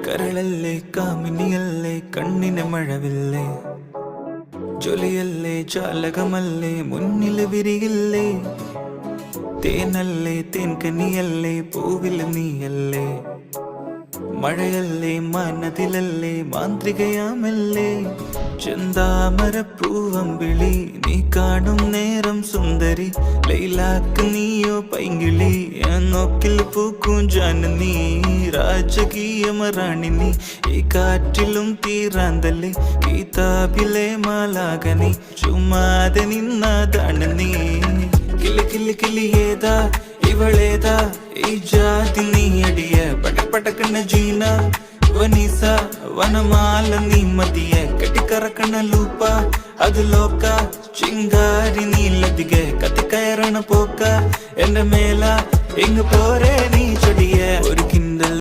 കരളല്ലേ കാമിനിയല്ലേ കണ്ണിന് മഴവില്ലേ ജൊലിയല്ലേ ജാലകമല്ലേ മുന്നില് വിരിയില്ലേ തേനല്ലേ തേൻകനിയല്ലേ പൂവിൽ നീയല്ലേ മഴയല്ലേ മനതിലല്ലേ മാന്ത്രികയാമല്ലേ ചെന്താമരപ്പൂവമ്പിളി നീ കാണും നേരം സുന്ദരി ലൈലാക്ക് നീയോ പൈങ്കിളി നോക്കിൽ പൂക്കും ജാനനീ രാജകീയമറാണി നീ ഈ കാറ്റിലും തീരാന്തല്ലേ കിതാബിലെ മാലാകനി ചുമ്മാതെ നിന്നതാണ് നീ കിളി കിളി കിളിയേതാ ഇവളേതാ ഈ ജാതി നീ അടിയ പടപടക്കണ ജീന വനീസ വനമാല നീ മതിയ കെട്ടിക്കറക്കണ ലൂപ്പ അത് ലോക്ക ചിങ്കാരി നീലതികെ കത്തിക്കയറണ പോക്ക എന്റെ മേല എങ്ങ് പോരെ നീ ചൊടിയ ഒരു കിണ്ടൽ